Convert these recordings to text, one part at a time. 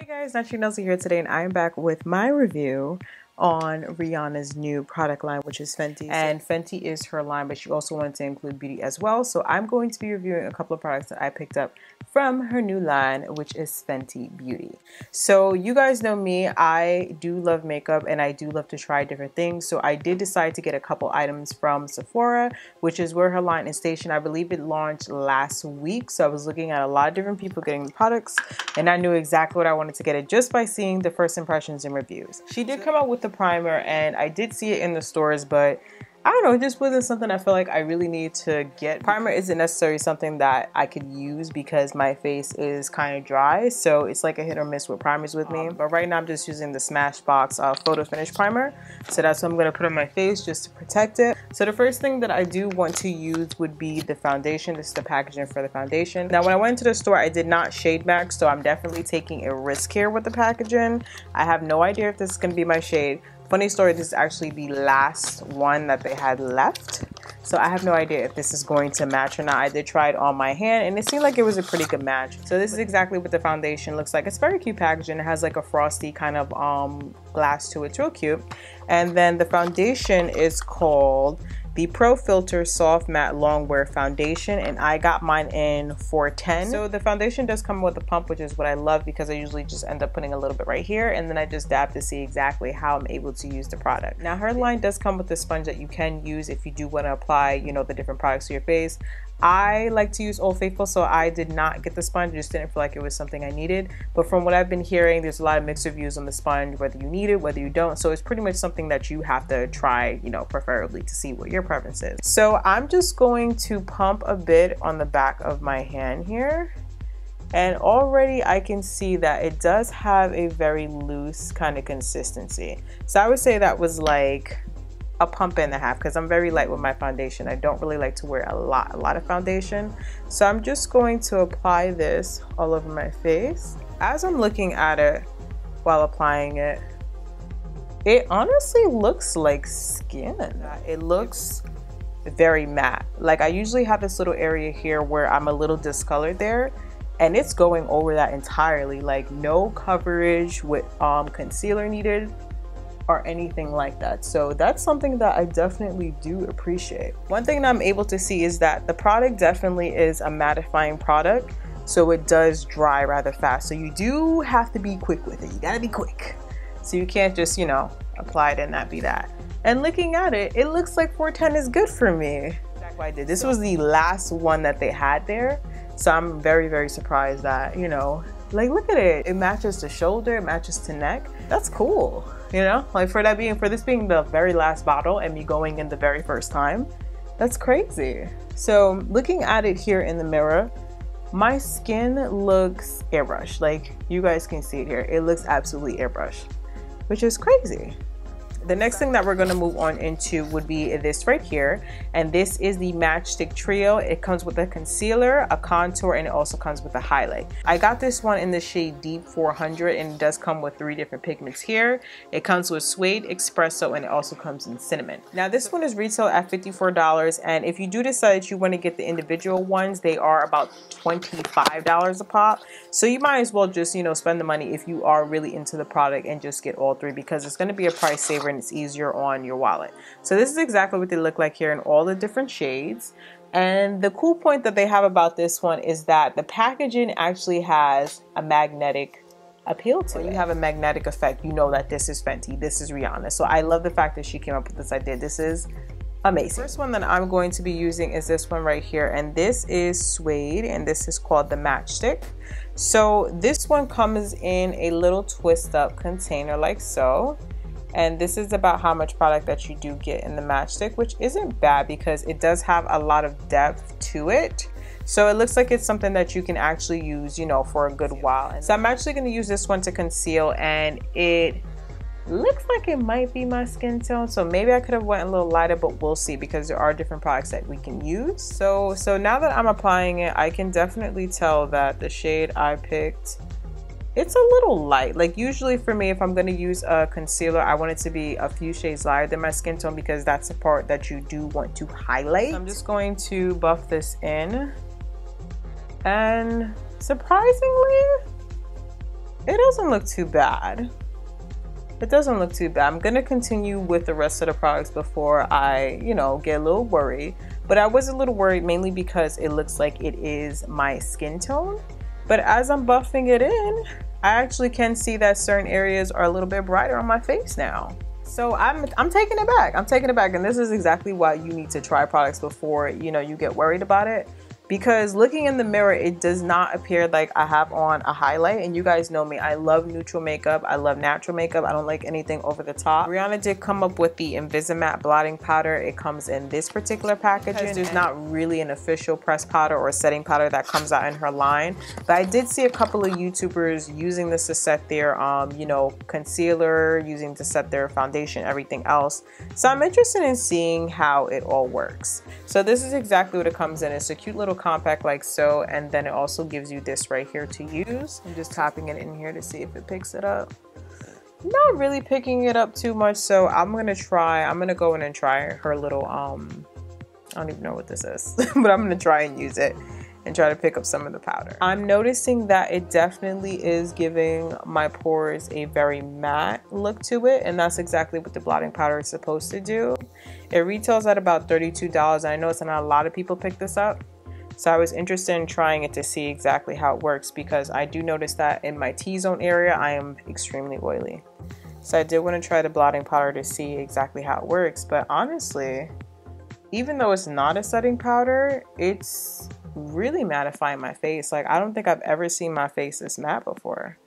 Hey guys, NaturallyNellzy here today, and I am back with my review on Rihanna's new product line, which is Fenty. And Fenty is her line, but she also wanted to include beauty as well. So I'm going to be reviewing a couple of products that I picked up from her new line, which is Fenty Beauty. So you guys know me, I do love makeup and I do love to try different things. So I did decide to get a couple items from Sephora, which is where her line is stationed. I believe it launched last week. So I was looking at a lot of different people getting the products, and I knew exactly what I wanted to get it just by seeing the first impressions and reviews. She did come out with the primer, and I did see it in the stores, but I don't know, it just wasn't something I feel like I really need to get. Primer isn't necessarily something that I could use because my face is kind of dry, so it's like a hit or miss with primers with me. But right now I'm just using the Smashbox Photo Finish Primer, so that's what I'm going to put on my face just to protect it. So the first thing that I do want to use would be the foundation. This is the packaging for the foundation. Now when I went into the store, I did not shade match, so I'm definitely taking a risk here with the packaging. I have no idea if this is going to be my shade. Funny story, this is actually the last one that they had left, so I have no idea if this is going to match or not. I did try it on my hand and it seemed like it was a pretty good match. So this is exactly what the foundation looks like. It's very cute packaging. It has like a frosty kind of glass to it. It's real cute. And then the foundation is called the Pro Filt'r Soft Matte Longwear Foundation, and I got mine in 410. So the foundation does come with a pump, which is what I love because I usually just end up putting a little bit right here, and then I just dab to see exactly how I'm able to use the product. Now her line does come with a sponge that you can use if you do want to apply, you know, the different products to your face. I like to use Old Faithful, so I did not get the sponge. I just didn't feel like it was something I needed. But from what I've been hearing, there's a lot of mixed reviews on the sponge, whether you need it, whether you don't. So it's pretty much something that you have to try, you know, preferably to see what your preference is. So I'm just going to pump a bit on the back of my hand here. And already I can see that it does have a very loose kind of consistency. So I would say that was like a pump and a half because I'm very light with my foundation. I don't really like to wear a lot of foundation. So I'm just going to apply this all over my face. As I'm looking at it while applying it, it honestly looks like skin. It looks very matte. Like I usually have this little area here where I'm a little discolored there, and it's going over that entirely. Like no coverage with concealer needed or anything like that. So that's something that I definitely do appreciate. One thing that I'm able to see is that the product definitely is a mattifying product, so it does dry rather fast. So you do have to be quick with it. You gotta be quick. So you can't just, you know, apply it and not be that. And looking at it, it looks like 410 is good for me. That's what I did. This was the last one that they had there. So I'm very surprised that, you know, like look at it. It matches to shoulder, it matches to neck. That's cool. You know, like for this being the very last bottle and me going in the very first time, that's crazy. So looking at it here in the mirror, my skin looks airbrushed. Like you guys can see it here. It looks absolutely airbrushed, which is crazy. The next thing that we're going to move on into would be this right here, and this is the Matchstick Trio. It comes with a concealer, a contour, and it also comes with a highlight. I got this one in the shade Deep 400, and it does come with 3 different pigments here. It comes with Suede, Expresso, and it also comes in Cinnamon. Now this one is retail at $54, and if you do decide that you want to get the individual ones, they are about $25 a pop. So you might as well just, you know, spend the money if you are really into the product and just get all 3, because it's going to be a price saver and it's easier on your wallet. So this is exactly what they look like here in all the different shades. And the cool point that they have about this one is that the packaging actually has a magnetic appeal to it. When you have a magnetic effect, you know that this is Fenty, this is Rihanna. So I love the fact that she came up with this idea. This is amazing. The first one that I'm going to be using is this one right here, and this is Suede, and this is called the Matchstick. So this one comes in a little twist up container like so. And this is about how much product that you do get in the matchstick, which isn't bad because it does have a lot of depth to it. So it looks like it's something that you can actually use, you know, for a good while. So I'm actually going to use this one to conceal, and it looks like it might be my skin tone. So maybe I could have went a little lighter, but we'll see because there are different products that we can use. So now that I'm applying it, I can definitely tell that the shade I picked, it's a little light. Like usually for me, if I'm going to use a concealer, I want it to be a few shades lighter than my skin tone because that's the part that you do want to highlight. So I'm just going to buff this in, and surprisingly, it doesn't look too bad. It doesn't look too bad. I'm gonna continue with the rest of the products before I, you know, get a little worried. But I was a little worried mainly because it looks like it is my skin tone. But as I'm buffing it in, I actually can see that certain areas are a little bit brighter on my face now. So I'm taking it back. I'm taking it back, and this is exactly why you need to try products before, you know, you get worried about it. Because looking in the mirror, it does not appear like I have on a highlight. And you guys know me, I love neutral makeup. I love natural makeup. I don't like anything over the top. Rihanna did come up with the Invisimatte blotting powder. It comes in this particular packaging. There's not really an official pressed powder or setting powder that comes out in her line. But I did see a couple of YouTubers using this to set their, you know, concealer, using to set their foundation, everything else. So I'm interested in seeing how it all works. So this is exactly what it comes in. It's a cute little compact like so, and then it also gives you this right here to use. I'm just tapping it in here to see if it picks it up. Not really picking it up too much, so I'm gonna go in and try her little I don't even know what this is but I'm gonna try and use it and try to pick up some of the powder. I'm noticing that it definitely is giving my pores a very matte look to it, and that's exactly what the blotting powder is supposed to do. It retails at about $32, and I know it's not a lot of people pick this up. So I was interested in trying it to see exactly how it works, because I do notice that in my T-zone area, I am extremely oily. So I did want to try the blotting powder to see exactly how it works. But honestly, even though it's not a setting powder, it's really mattifying my face. Like, I don't think I've ever seen my face this matte before.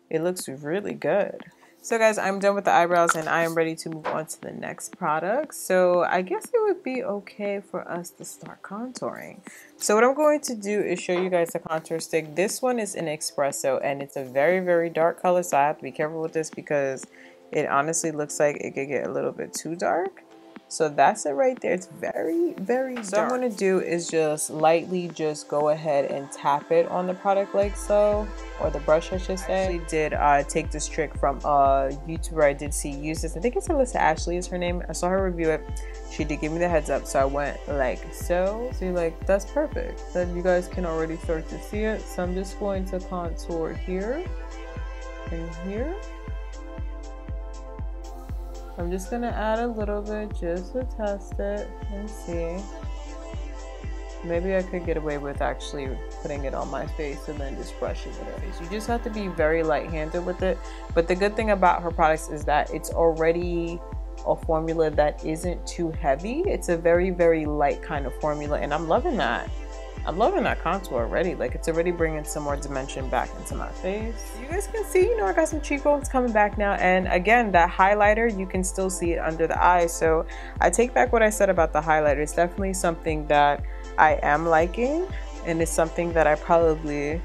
It looks really good. So guys, I'm done with the eyebrows and I am ready to move on to the next product. So I guess it would be okay for us to start contouring. So what I'm going to do is show you guys the contour stick. This one is in Expresso and it's a very, very dark color. So I have to be careful with this because it honestly looks like it could get a little bit too dark. So that's it right there. It's very, very dark. So what I'm going to do is just lightly just go ahead and tap it on the product like so, or the brush I should say. I actually did take this trick from a YouTuber I did see use this. I think it's Alyssa Ashley is her name. I saw her review it. She did give me the heads up, so I went like so. See, like, that's perfect. Then you guys can already start to see it. So I'm just going to contour here and here. I'm just gonna add a little bit just to test it and see. Maybe I could get away with actually putting it on my face and then just brushing it on. You just have to be very light-handed with it. But the good thing about her products is that it's already a formula that isn't too heavy. It's a very, very light kind of formula, and I'm loving that. I'm loving that contour already. Like, it's already bringing some more dimension back into my face. You guys can see, you know, I got some cheekbones coming back now. And again, that highlighter, you can still see it under the eye. So I take back what I said about the highlighter. It's definitely something that I am liking. And it's something that I probably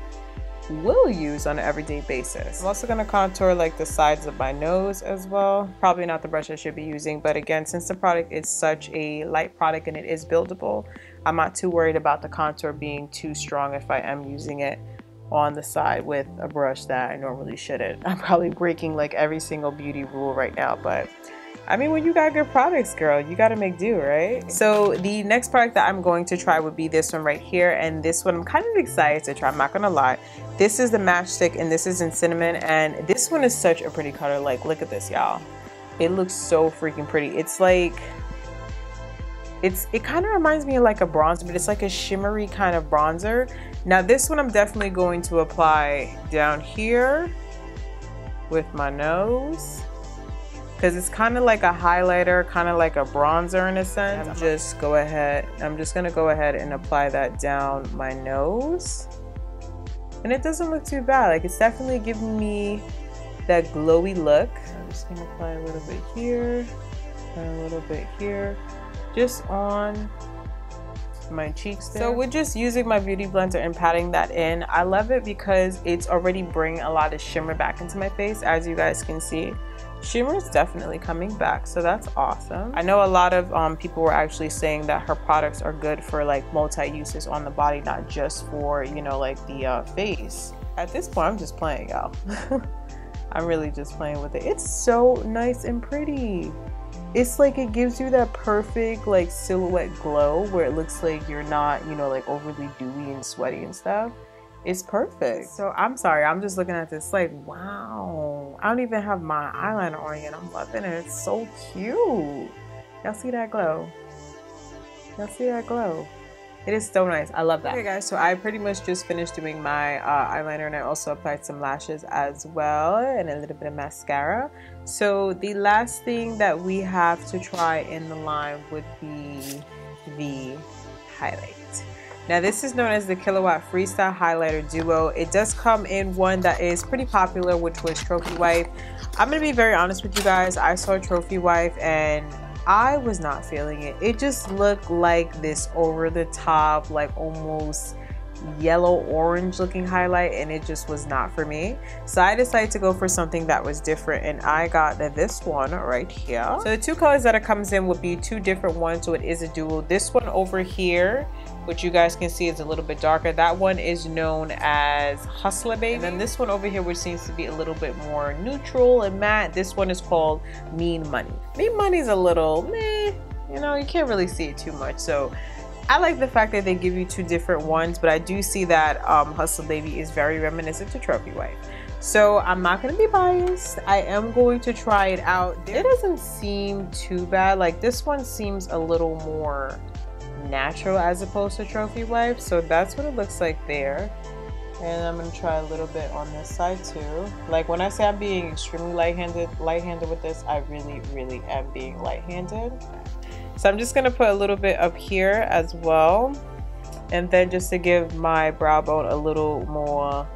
will use on an everyday basis. I'm also going to contour like the sides of my nose as well. Probably not the brush I should be using, but again, since the product is such a light product and it is buildable, I'm not too worried about the contour being too strong if I am using it on the side with a brush that I normally shouldn't. I'm probably breaking like every single beauty rule right now, but I mean, when you got good products, girl, you gotta make do, right? So the next product that I'm going to try would be this one right here, and this one I'm kind of excited to try, I'm not gonna lie. This is the Matchstick, and this is in Cinnamon, and this one is such a pretty color. Like, look at this, y'all. It looks so freaking pretty. It's like, it kind of reminds me of like a bronzer, but it's like a shimmery kind of bronzer. Now this one I'm definitely going to apply down here with my nose, because it's kind of like a highlighter, kind of like a bronzer in a sense. I'm just gonna go ahead and apply that down my nose, and it doesn't look too bad. Like, it's definitely giving me that glowy look. I'm just gonna apply a little bit here and a little bit here, just on my cheeks there. So we're just using my beauty blender and patting that in. I love it because it's already bringing a lot of shimmer back into my face. As you guys can see, shimmer is definitely coming back, so that's awesome. I know a lot of people were actually saying that her products are good for like multi-uses on the body, not just for, you know, like the face. At this point, I'm just playing, y'all. I'm really just playing with it. It's so nice and pretty. It's like it gives you that perfect like silhouette glow where it looks like you're not, you know, like overly dewy and sweaty and stuff. It's perfect. So I'm sorry, I'm just looking at this like, wow. I don't even have my eyeliner on yet. I'm loving it. It's so cute. Y'all see that glow? Y'all see that glow? It is so nice. I love that. Okay guys, so I pretty much just finished doing my eyeliner, and I also applied some lashes as well and a little bit of mascara. So the last thing that we have to try in the line would be the highlight. Now this is known as the Killawatt Freestyle Highlighter Duo. It does come in one that is pretty popular, which was Trophy Wife. I'm gonna be very honest with you guys. I saw Trophy Wife and I was not feeling it. It just looked like this over the top, like almost yellow orange looking highlight, and it just was not for me. So I decided to go for something that was different, and I got this one right here. So the two colors that it comes in would be two different ones, so it is a duo. This one over here, which you guys can see is a little bit darker, that one is known as Hustler Baby. And then this one over here, which seems to be a little bit more neutral and matte, this one is called Mean Money. Mean Money's a little meh, you know, you can't really see it too much. So I like the fact that they give you two different ones, but I do see that Hustle Baby is very reminiscent to Trophy Wife. So I'm not going to be biased. I am going to try it out. It doesn't seem too bad. Like this one seems a little more natural as opposed to Trophy Wife. So that's what it looks like there. And I'm going to try a little bit on this side too. Like when I say I'm being extremely light-handed with this, I really am being light-handed. So I'm just going to put a little bit up here as well. And then just to give my brow bone a little more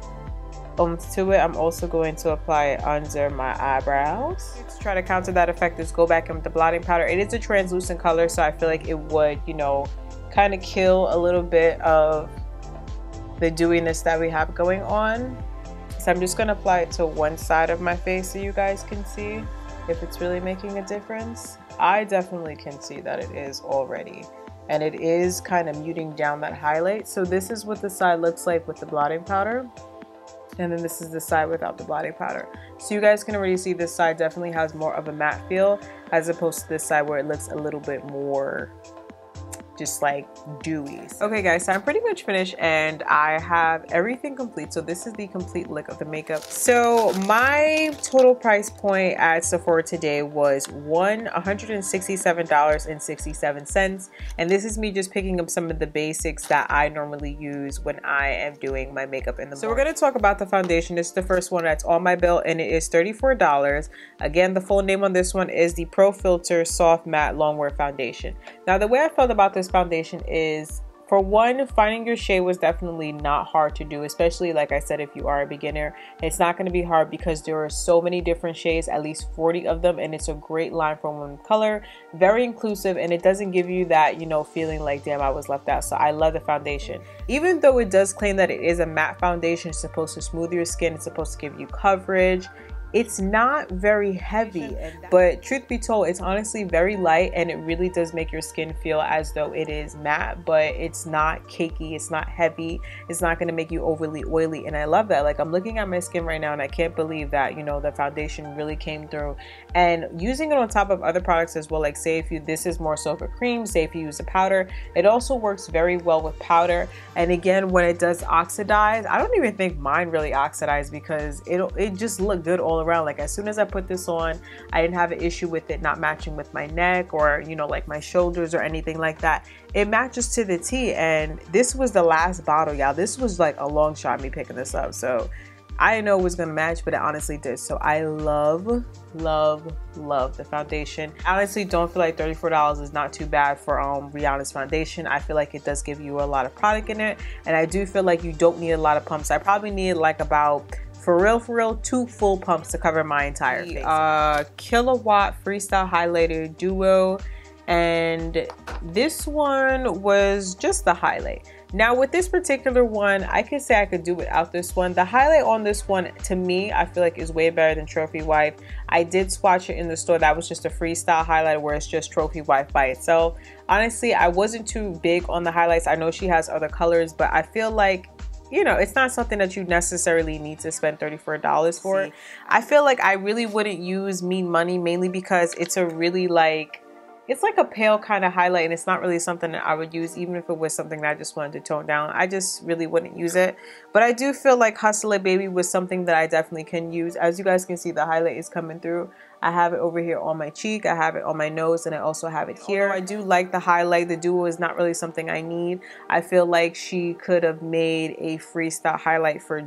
oomph to it, I'm also going to apply it under my eyebrows. To try to counter that effect is go back in with the blotting powder. It is a translucent color, so I feel like it would, you know, kind of kill a little bit of the dewiness that we have going on. So I'm just going to apply it to one side of my face so you guys can see if it's really making a difference. I definitely can see that it is already, and it is kind of muting down that highlight. So this is what the side looks like with the blotting powder, and then this is the side without the blotting powder. So you guys can already see this side definitely has more of a matte feel as opposed to this side where it looks a little bit more just like dewy. Okay guys, so I'm pretty much finished and I have everything complete. So this is the complete look of the makeup. So my total price point at Sephora today was $167.67, and this is me just picking up some of the basics that I normally use when I am doing my makeup in the morning. So we're going to talk about the foundation. This is the first one that's on my bill, and it is $34. Again, the full name on this one is the Pro Filt'r Soft Matte Longwear Foundation. Now the way I felt about this foundation is, for one, finding your shade was definitely not hard to do, especially like I said, if you are a beginner. It's not going to be hard because there are so many different shades, at least 40 of them, and it's a great line for one color, very inclusive, and it doesn't give you that, you know, feeling like damn I was left out. So I love the foundation. Even though it does claim that it is a matte foundation, it's supposed to smooth your skin, it's supposed to give you coverage. It's not very heavy, but truth be told, it's honestly very light, and it really does make your skin feel as though it is matte, but it's not cakey, it's not heavy, it's not going to make you overly oily, and I love that. Like, I'm looking at my skin right now and I can't believe that, you know, the foundation really came through. And using it on top of other products as well, like say if this is more so of a cream, say if you use a powder, it also works very well with powder. And again, when it does oxidize, I don't even think mine really oxidized because it just looked good all around. Like as soon as I put this on, I didn't have an issue with it not matching with my neck or, you know, like my shoulders or anything like that. It matches to the T, and this was the last bottle, y'all. This was like a long shot me picking this up, so I didn't know it was gonna match, but it honestly did. So I love the foundation. I honestly don't feel like $34 is not too bad for Rihanna's foundation. I feel like it does give you a lot of product in it, and I do feel like you don't need a lot of pumps. I probably need like about, for real, 2 full pumps to cover my entire face. Killawatt Freestyle Highlighter Duo, and this one was just the highlight. Now with this particular one, I could say I could do without this one. The highlight on this one, to me, I feel like is way better than Trophy Wife. I did swatch it in the store. That was just a freestyle highlighter where it's just Trophy Wife by itself. Honestly, I wasn't too big on the highlights. I know she has other colors, but I feel like, you know, it's not something that you necessarily need to spend $34 for. I feel like I really wouldn't use Mean Money, mainly because it's a really like it's like a pale kind of highlight, and it's not really something that I would use even if it was something that I just wanted to tone down. I just really wouldn't use it. But I do feel like Hustle It Baby was something that I definitely can use. As you guys can see, the highlight is coming through. I have it over here on my cheek, I have it on my nose, and I also have it here. I do like the highlight. The duo is not really something I need. I feel like she could have made a freestyle highlight for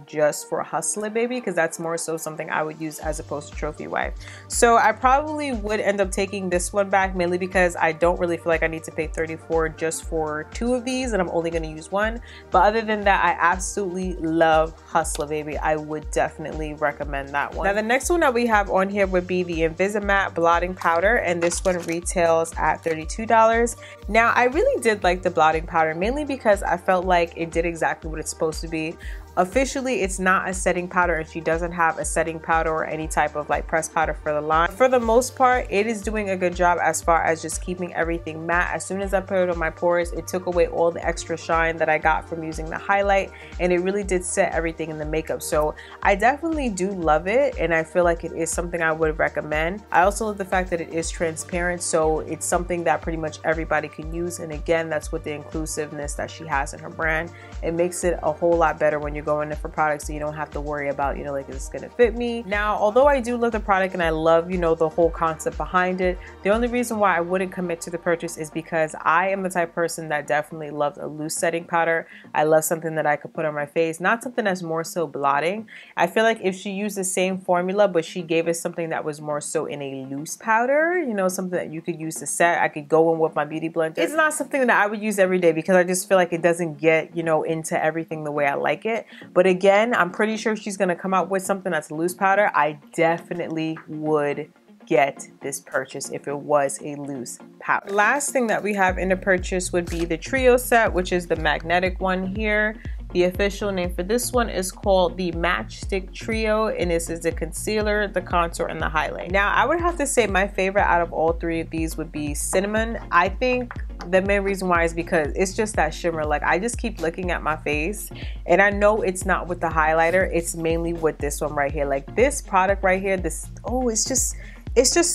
Hustle It Baby, because that's more so something I would use as opposed to Trophy Wife. So I probably would end up taking this one back, mainly because I don't really feel like I need to pay $34 just for 2 of these, and I'm only going to use 1. But other than that, I absolutely love Hustle It Baby. I would definitely recommend that one. Now the next one that we have on here would be the Invisimatte blotting powder, and this one retails at $32. Now I really did like the blotting powder, mainly because I felt like it did exactly what it's supposed to be. Officially, it's not a setting powder, and she doesn't have a setting powder or any type of like pressed powder for the line. For the most part, it is doing a good job as far as just keeping everything matte. As soon as I put it on my pores, it took away all the extra shine that I got from using the highlight, and it really did set everything in the makeup. So I definitely do love it, and I feel like it is something I would recommend. I also love the fact that it is transparent, so it's something that pretty much everybody can use. And again, that's with the inclusiveness that she has in her brand. It makes it a whole lot better when you're going in for products, so you don't have to worry about, you know, like, is this gonna fit me? Now, although I do love the product and I love, you know, the whole concept behind it, the only reason why I wouldn't commit to the purchase is because I am the type of person that definitely loves a loose setting powder. I love something that I could put on my face, not something that's more so blotting. I feel like if she used the same formula, but she gave us something that was more so in a loose powder, you know, something that you could use to set, I could go in with my beauty blender. It's not something that I would use every day because I just feel like it doesn't get, you know, into everything the way I like it. But again, I'm pretty sure she's going to come out with something that's loose powder. I definitely would get this purchase if it was a loose powder. Last thing that we have in the purchase would be the trio set, which is the magnetic one here. The official name for this one is called the Matchstick Trio, and this is the concealer, the contour, and the highlight. Now, I would have to say my favorite out of all 3 of these would be Sinamon. I think the main reason why is because it's just that shimmer. Like, I just keep looking at my face, and I know it's not with the highlighter. It's mainly with this one right here. Like, this product right here, this, oh, it's just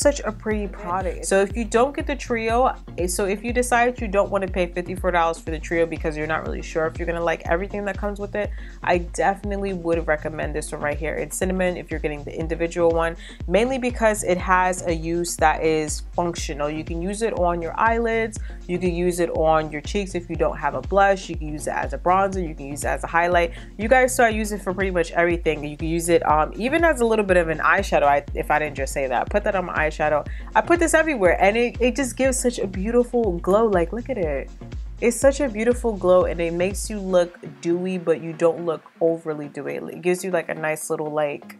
such a pretty product. So if you don't get the trio, so if you decide you don't want to pay $54 for the trio because you're not really sure if you're gonna like everything that comes with it, I definitely would recommend this one right here. It's Sinamon if you're getting the individual one, mainly because it has a use that is functional. You can use it on your eyelids, you can use it on your cheeks if you don't have a blush, you can use it as a bronzer, you can use it as a highlight. You guys start using it for pretty much everything. You can use it even as a little bit of an eyeshadow, if I didn't just say that. Put that on my eyeshadow. I put this everywhere, and it just gives such a beautiful glow. Like, look at it. It's such a beautiful glow, and it makes you look dewy, but you don't look overly dewy. It gives you like a nice little, like,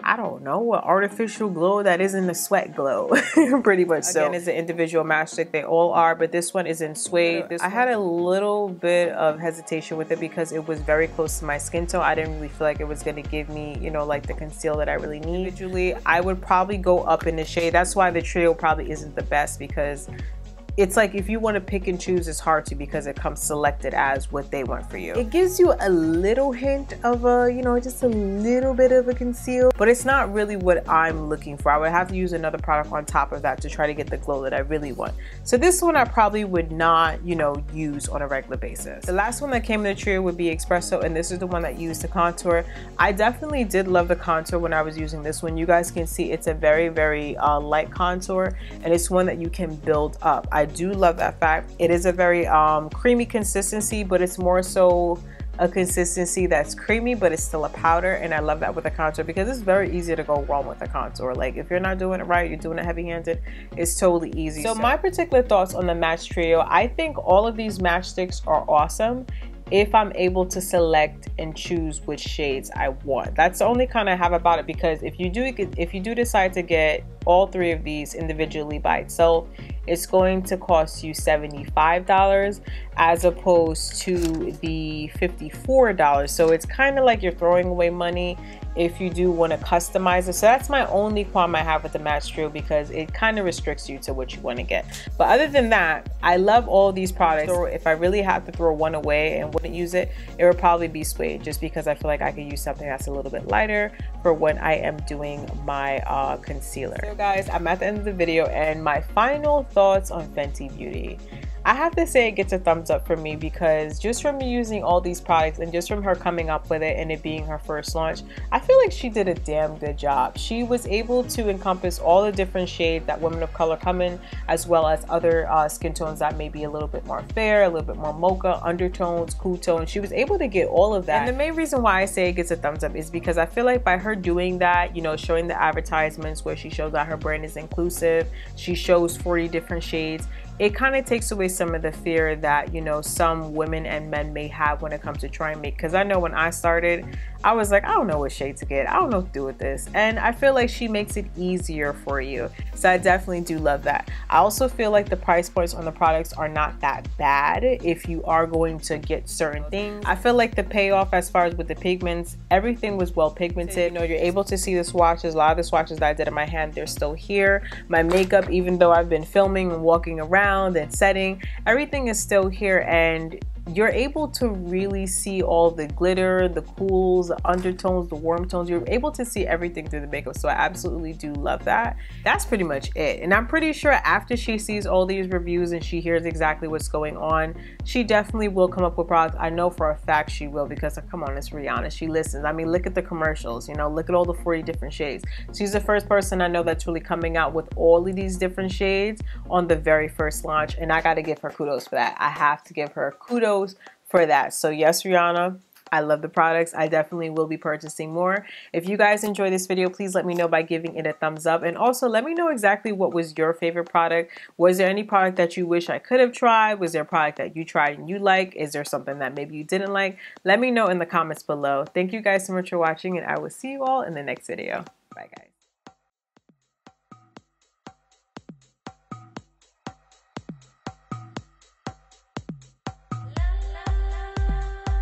I don't know, an artificial glow that isn't a sweat glow. Pretty much so. Again, it's an individual matchstick. They all are, but this one is in suede. I had a little bit of hesitation with it because it was very close to my skin tone. I didn't really feel like it was going to give me, you know, like the conceal that I really need. Individually, I would probably go up in the shade. That's why the trio probably isn't the best, because it's like if you want to pick and choose, it's hard to, because it comes selected as what they want for you. It gives you a little hint of a, you know, just a little bit of a conceal, but it's not really what I'm looking for. I would have to use another product on top of that to try to get the glow that I really want. So this one I probably would not, you know, use on a regular basis. The last one that came in the trio would be Expresso, and this is the one that used the contour. I definitely did love the contour when I was using this one. You guys can see it's a very, very light contour, and it's one that you can build up. I do love that fact. It is a very creamy consistency, but it's more so a consistency that's creamy, but it's still a powder, and I love that with a contour because it's very easy to go wrong with a contour. Like, if you're not doing it right, you're doing it heavy-handed, it's totally easy. So my particular thoughts on the Match Trio, I think all of these matchsticks are awesome if I'm able to select and choose which shades I want. That's the only kind I have about it, because if you do decide to get all 3 of these individually by itself, it's going to cost you $75 as opposed to the $54. So it's kind of like you're throwing away money if you do want to customize it. So that's my only qualm I have with the Match Trio, because it kind of restricts you to what you want to get. But other than that, I love all these products. So if I really had to throw one away and wouldn't use it, it would probably be Suede, just because I feel like I could use something that's a little bit lighter for when I am doing my concealer. So guys, I'm at the end of the video, and my final thoughts on Fenty Beauty. I have to say it gets a thumbs up for me, because just from using all these products and just from her coming up with it and it being her first launch, I feel like she did a damn good job. She was able to encompass all the different shades that women of color come in, as well as other skin tones that may be a little bit more fair, a little bit more mocha, undertones, cool tones. She was able to get all of that. And the main reason why I say it gets a thumbs up is because I feel like by her doing that, you know, showing the advertisements where she shows that her brand is inclusive, she shows 40 different shades, it kind of takes away some of the fear that, you know, some women and men may have when it comes to trying make. Because I know when I started, I was like, I don't know what shade to get, I don't know what to do with this, and I feel like she makes it easier for you. So I definitely do love that. I also feel like the price points on the products are not that bad if you are going to get certain things. I feel like the payoff as far as with the pigments, everything was well pigmented. You know, you're able to see the swatches. A lot of the swatches that I did in my hand, they're still here. My makeup, even though I've been filming and walking around and setting, everything is still here, and you're able to really see all the glitter, the cools, the undertones, the warm tones. You're able to see everything through the makeup, so I absolutely do love that. That's pretty much it, and I'm pretty sure after she sees all these reviews and she hears exactly what's going on, she definitely will come up with products. I know for a fact she will, because come on, it's Rihanna, she listens. I mean, look at the commercials, you know, look at all the 40 different shades. She's the first person I know that's really coming out with all of these different shades on the very first launch, and I gotta give her kudos for that. I have to give her kudos for that. So yes, Rihanna, I love the products. I definitely will be purchasing more. If you guys enjoyed this video, please let me know by giving it a thumbs up, and also let me know exactly what was your favorite product. Was there any product that you wish I could have tried? Was there a product that you tried and you like? Is there something that maybe you didn't like? Let me know in the comments below. Thank you guys so much for watching, and I will see you all in the next video. Bye guys.